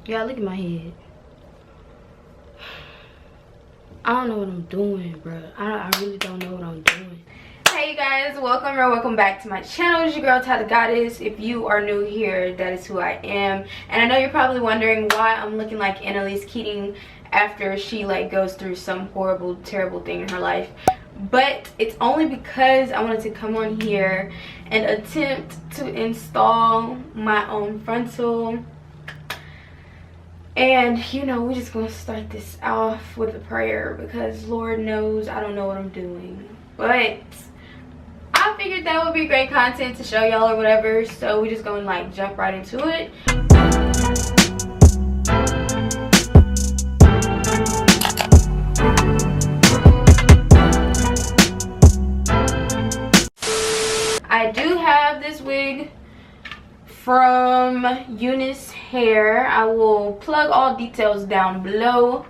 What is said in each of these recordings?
Yeah, look at my head. I don't know what I'm doing, bro. I really don't know what I'm doing. Hey you guys, welcome or welcome back to my channel. It's your girl Ty the Goddess. If you are new here, that is who I am. And I know you're probably wondering why I'm looking like Annalise Keating after she like goes through some horrible, terrible thing in her life. But it's only because I wanted to come on here and attempt to install my own frontal. And you know, we're just gonna start this off with a prayer because Lord knows I don't know what I'm doing. But I figured that would be great content to show y'all or whatever, so we're just gonna like jump right into it. I do have this wig from Unice hair. I will plug all details down below.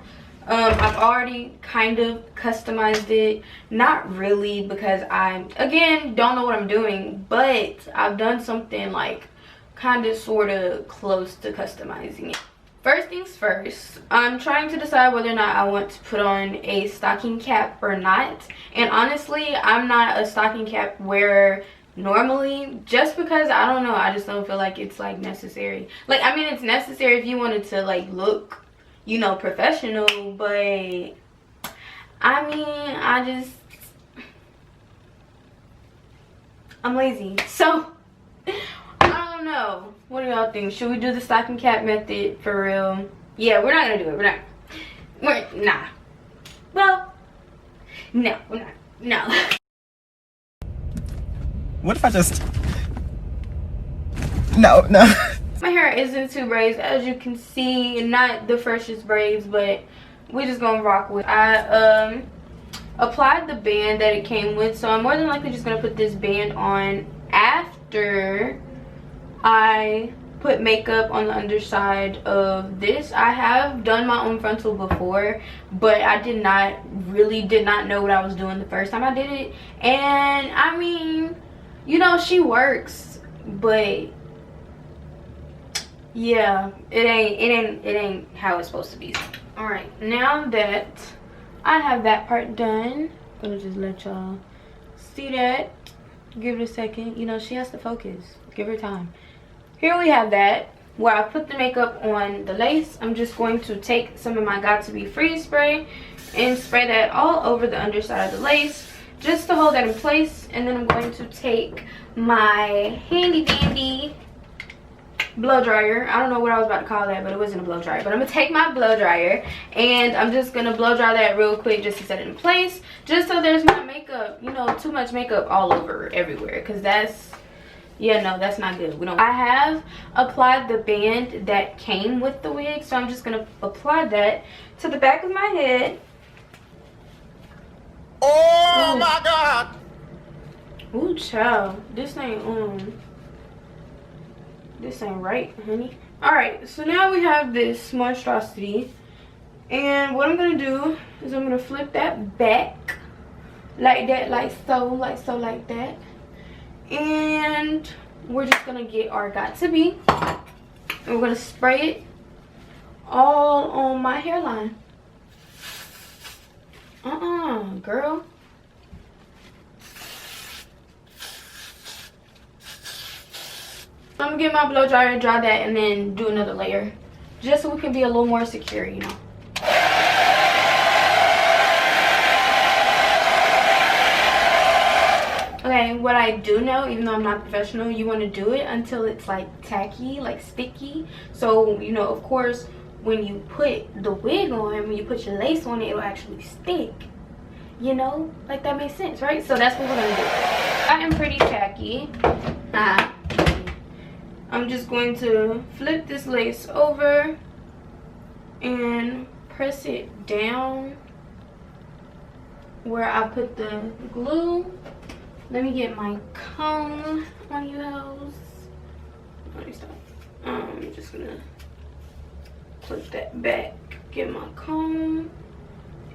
I've already kind of customized it. Not really, because I again don't know what I'm doing, but I've done something like kind of sort of close to customizing it. First things first, I'm trying to decide whether or not I want to put on a stocking cap or not. And honestly, I'm not a stocking cap wearer normally, just because I don't know, I just don't feel like it's like necessary. Like, I mean, it's necessary if you wanted to like look, you know, professional, but I mean, I'm lazy, so I don't know. What do y'all think? Should we do the stocking cap method for real? Yeah, we're not gonna do it. Nah. Well, no, we're not. No. What if I just... No. My hair is in 2 braids, as you can see. Not the freshest braids, but we're just gonna rock with it. I applied the band that it came with, so I'm more than likely just gonna put this band on after I put makeup on the underside of this. I have done my own frontal before, but I did not know what I was doing the first time I did it. And I mean, you know, she works, but yeah, it ain't how it's supposed to be. All right, now that I have that part done, I'm gonna just let y'all see that. Give it a second. You know, she has to focus. Give her time. Here we have that. Where I put the makeup on the lace, I'm just going to take some of my Got To Be Freeze spray and spray that all over the underside of the lace, just to hold that in place. And then I'm going to take my handy dandy blow dryer. I don't know what I was about to call that, but it wasn't a blow dryer. But I'm gonna take my blow dryer and I'm just gonna blow dry that real quick just to set it in place, just so there's not makeup, you know, too much makeup all over everywhere, because that's, yeah, no, that's not good. I have applied the band that came with the wig, so I'm just gonna apply that to the back of my head. Oh my God! Ooh, child, this ain't right, honey. All right, so now we have this monstrosity, and what I'm gonna do is I'm gonna flip that back like that, like that, and we're just gonna get our Got To Be, and we're gonna spray it all on my hairline. Girl. I'm gonna get my blow dryer, dry that, and then do another layer, just so we can be a little more secure, you know. Okay, what I do know, even though I'm not professional, you want to do it until it's like tacky, like sticky. So, you know, of course, when you put the wig on, when you put your lace on it, it'll actually stick. You know, like that makes sense, right? So that's what we're gonna do. I am pretty tacky. I'm just going to flip this lace over and press it down where I put the glue. Let me get my comb on you hoes. Let me stop. I'm just gonna put that back, get my comb,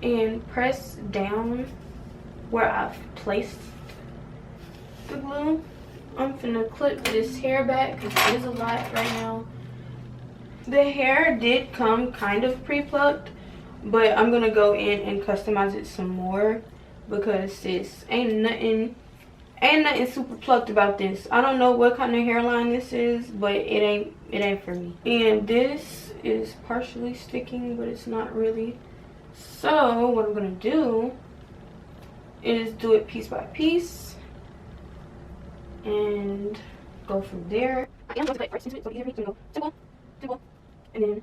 and press down where I've placed the glue. I'm finna clip this hair back because it is a lot right now. The hair did come kind of pre-plucked, but I'm gonna go in and customize it some more because this ain't nothing super plucked about this. I don't know what kind of hairline this is, but it ain't for me. And this is partially sticking, but it's not really. So what I'm gonna do is do it piece by piece and go from there. I am going to put first into it, so easier for me to go simple, and then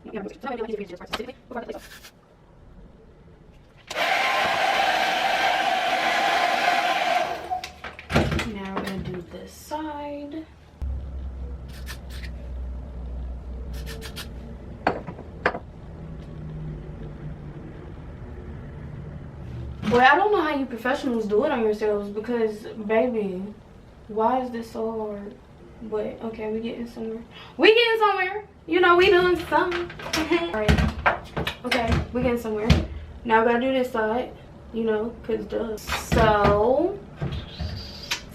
so that might be easier for me to just first specifically before I put lace off. Now we're gonna do this side. Boy, I don't know how you professionals do it on yourselves because, baby, why is this so hard? But, okay, we getting somewhere. We getting somewhere. You know, we doing something. Alright. Okay, we getting somewhere. Now we gotta do this side, you know, because duh. So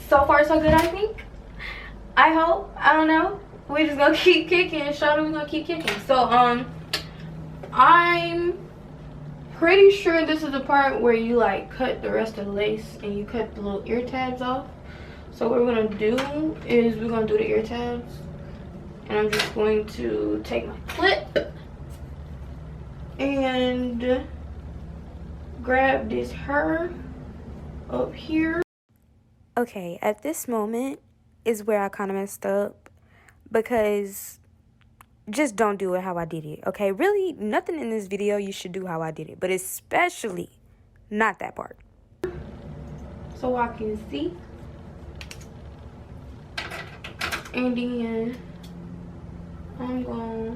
far so good, I think. I hope. I don't know. We just gonna keep kicking. Shawty, we gonna keep kicking. So, I'm pretty sure this is the part where you like cut the rest of the lace and you cut the little ear tabs off. So what we're gonna do is we're gonna do the ear tabs, and I'm just going to take my clip and grab this hair up here. Okay, at this moment is where I kind of messed up because just don't do it how I did it, okay? Really, nothing in this video you should do how I did it, but especially not that part. So I can see. And then I'm going,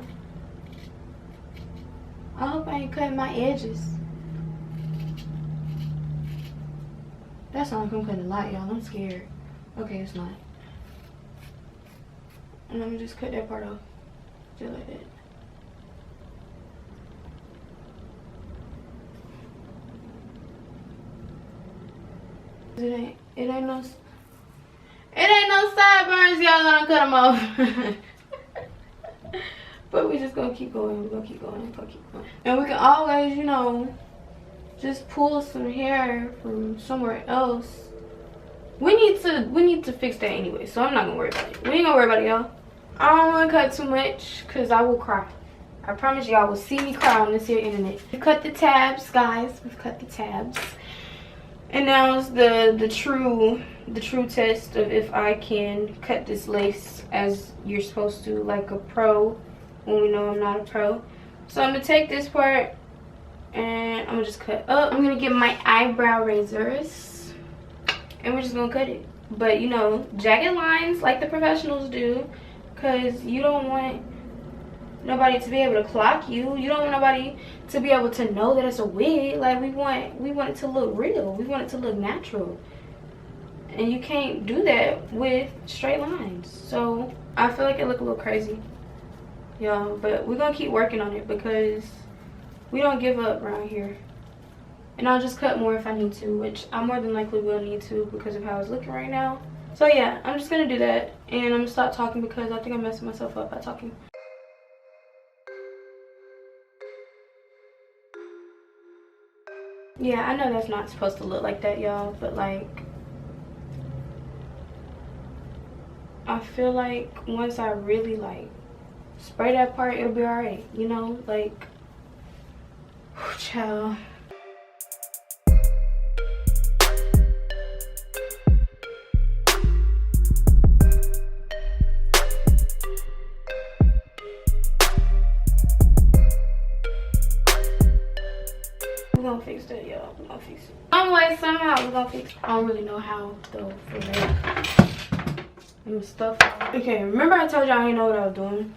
I hope I ain't cutting my edges. That sounds like I'm cutting a lot, y'all. I'm scared. Okay, it's not. And let me just cut that part off. Just like that. It ain't no sideburns, y'all. Gonna cut them off. But we just gonna keep going. We're gonna keep going. We're gonna keep going. And we can always, you know, just pull some hair from somewhere else. We need to fix that anyway, so I'm not gonna worry about it. We ain't gonna worry about it, y'all. I don't want to cut too much because I will cry. I promise y'all will see me cry on this here internet. We cut the tabs, guys. We've cut the tabs. And now it's the true test of if I can cut this lace as you're supposed to, like a pro, when we know I'm not a pro. So I'm gonna take this part and I'm gonna just cut up. I'm gonna get my eyebrow razors and we're just gonna cut it. But you know, jagged lines like the professionals do, because you don't want nobody to be able to clock you. You don't want nobody to be able to know that it's a wig. Like we want it to look real. We want it to look natural. And you can't do that with straight lines. So I feel like it look a little crazy, y'all. But we're gonna keep working on it because we don't give up around here. And I'll just cut more if I need to, which I more than likely will need to because of how it's looking right now. So yeah, I'm just gonna do that, and I'm gonna stop talking because I think I'm messing myself up by talking. Yeah, I know that's not supposed to look like that, y'all, but like, I feel like once I really like spray that part, it'll be alright, you know, like, child. We're gonna fix that, y'all. We're gonna fix it. Some way, somehow, we're gonna fix it. I don't really know how, though, for that. And stuff. Okay, remember I told y'all I didn't know what I was doing?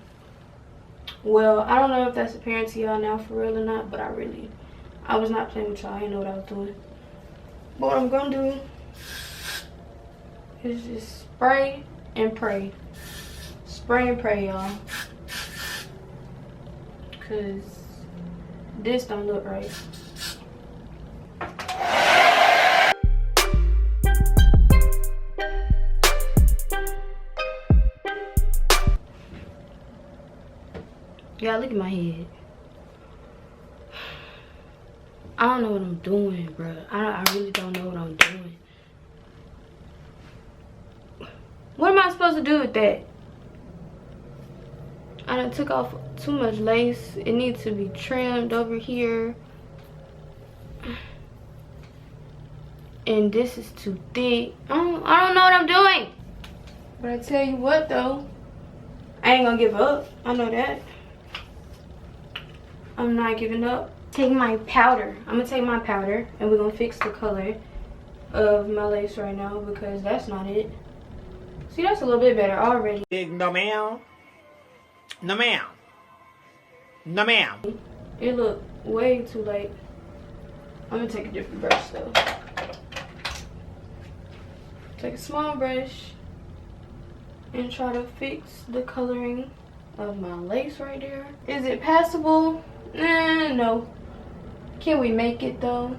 Well, I don't know if that's apparent to y'all now for real or not, but I was not playing with y'all. I didn't know what I was doing. But what I'm gonna do is just spray and pray. Spray and pray, y'all. Because this don't look right. Yeah, look at my head. I don't know what I'm doing, bro. I really don't know what I'm doing. What am I supposed to do with that? I done took off too much lace. It needs to be trimmed over here. And this is too thick. I don't know what I'm doing. But I tell you what though, I ain't gonna give up. I know that. I'm not giving up. Take my powder. I'm gonna take my powder and we're gonna fix the color of my lace right now because that's not it. See, that's a little bit better already. No ma'am. No ma'am. No ma'am. It look way too late. I'm gonna take a different brush though. Take a small brush and try to fix the coloring of my lace right there. Is it passable? No. Can we make it though?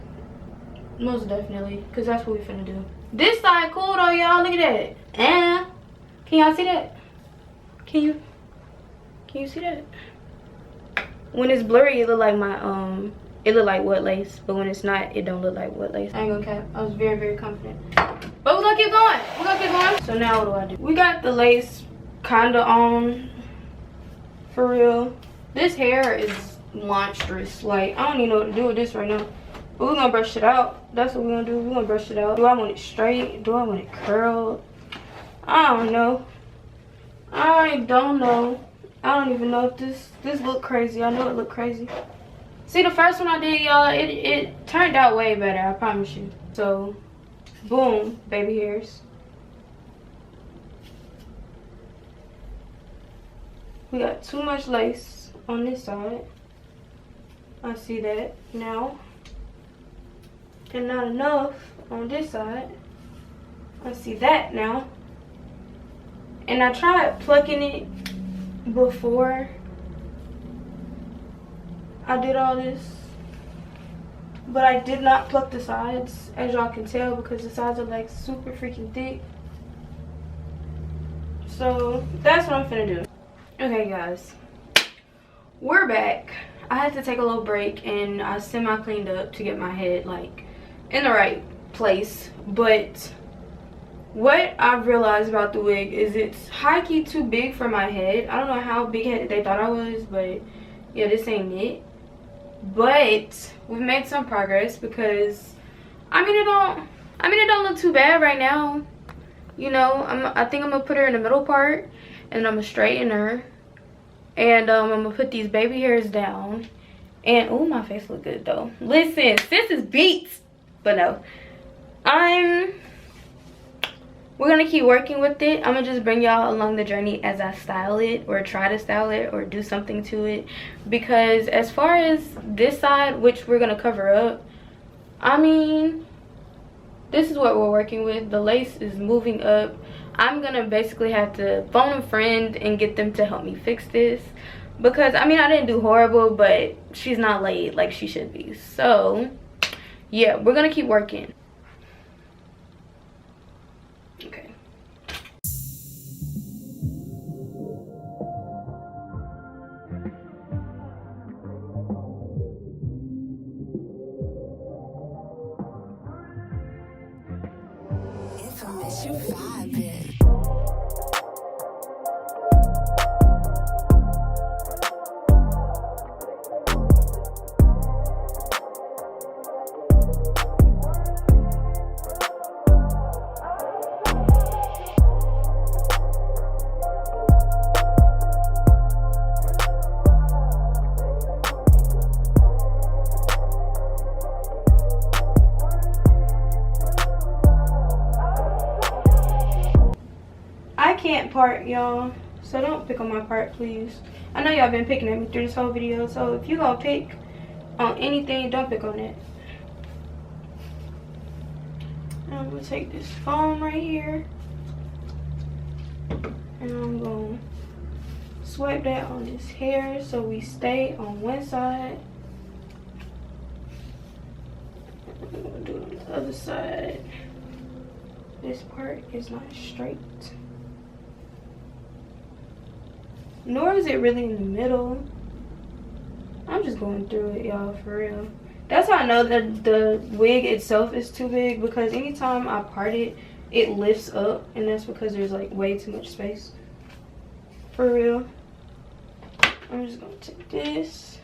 Most definitely, because that's what we finna do. This side cool though, y'all. Look at that. And can y'all see that? Can you see that? When it's blurry, it look like my it look like wet lace, but when it's not, it don't look like wet lace. I ain't gonna cap. I was very, very confident. But we're gonna keep going. We're gonna keep going. So now what do? We got the lace kinda on for real. This hair is monstrous. Like, I don't even know what to do with this right now. But we're gonna brush it out. That's what we're gonna do. We're gonna brush it out. Do I want it straight? Do I want it curled? I don't know. I don't know. I don't even know if this look crazy. I know it look crazy. See, the first one I did, y'all, it turned out way better, I promise you. So, boom, baby hairs. We got too much lace on this side. I see that now. And not enough on this side. I see that now. And I tried plucking it before I did all this, but I did not pluck the sides, as y'all can tell, because the sides are like super freaking thick. So that's what I'm finna do. Okay guys, we're back. I had to take a little break and I semi cleaned up to get my head like in the right place, but what I've realized about the wig is it's high-key too big for my head. I don't know how big headed they thought I was, but yeah, this ain't it. But we've made some progress because I mean it don't look too bad right now. You know, I think I'm gonna put her in the middle part and I'm gonna straighten her, and I'm gonna put these baby hairs down. And oh, my face look good though. Listen, sis is beats, but no, we're gonna keep working with it. I'm gonna just bring y'all along the journey as I style it or try to style it or do something to it, because as far as this side, which we're gonna cover up, I mean, this is what we're working with. The lace is moving up. I'm gonna basically have to phone a friend and get them to help me fix this, because I mean, I didn't do horrible, but she's not laid like she should be. So yeah, we're gonna keep working. Okay. Information vibing. Can't part, y'all, so don't pick on my part, please. I know y'all been picking at me through this whole video, so if you gonna pick on anything, don't pick on it. Now I'm gonna take this foam right here and I'm gonna swipe that on this hair so we stay on one side. I'm gonna do it on the other side. This part is not straight, nor is it really in the middle. I'm just going through it, y'all, for real. That's how I know that the wig itself is too big, because anytime I part it, it lifts up, and that's because there's like way too much space. For real. I'm just gonna take this,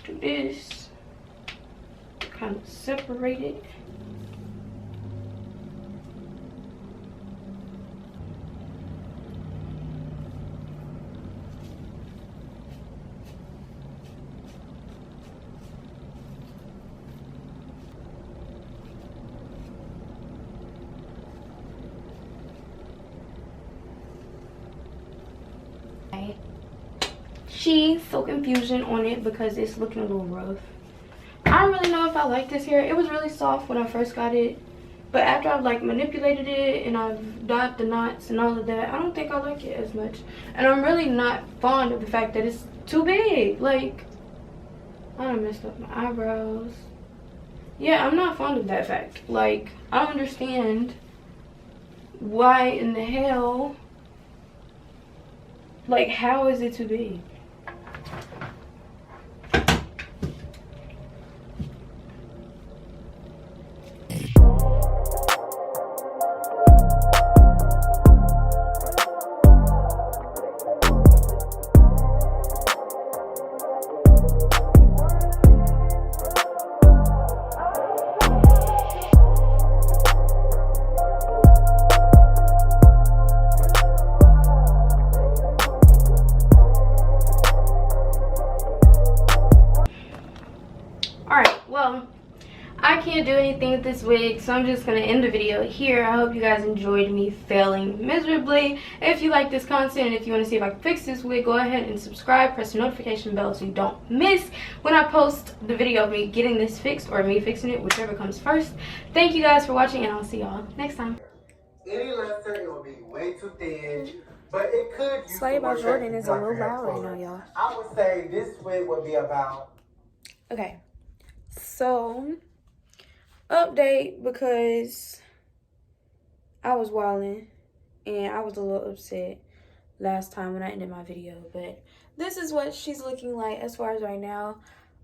do this, kind of separate it. She's so confusion on it because it's looking a little rough. I don't really know if I like this hair. It was really soft when I first got it, but after I've like manipulated it and I've dyed the knots and all of that, I don't think I like it as much. And I'm really not fond of the fact that it's too big. Like, I done messed up my eyebrows. Yeah, I'm not fond of that fact. Like, I don't understand why in the hell, like, how is it too big? I can't do anything with this wig, so I'm just gonna end the video here. I hope you guys enjoyed me failing miserably. If you like this content and if you want to see if I can fix this wig, go ahead and subscribe, press the notification bell so you don't miss when I post the video of me getting this fixed or me fixing it, whichever comes first. Thank you guys for watching, and I'll see y'all next time. Any lesser, it will be way too thin, but it could use Slay some by work Jordan if is you a like little to have loud right color. now, y'all. I would say this wig would be about. Okay, so update, because I was wilding and I was a little upset last time when I ended my video, but this is what she's looking like as far as right now.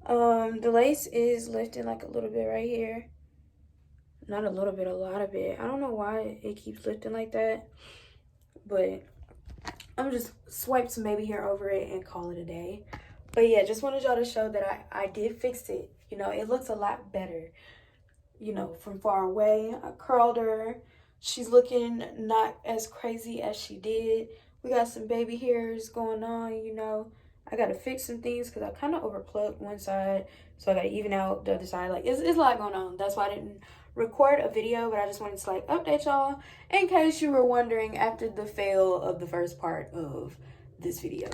The lace is lifting like a little bit right here. Not a little bit, a lot of it. I don't know why it keeps lifting like that, but I'm just swipe some baby hair over it and call it a day. But yeah, just wanted y'all to show that I did fix it. You know, it looks a lot better, you know, from far away. I curled her. She's looking not as crazy as she did. We got some baby hairs going on, you know. I got to fix some things because I kind of overplucked one side, so I got to even out the other side. Like, it's a lot going on. That's why I didn't record a video, but I just wanted to, like, update y'all in case you were wondering after the fail of the first part of this video.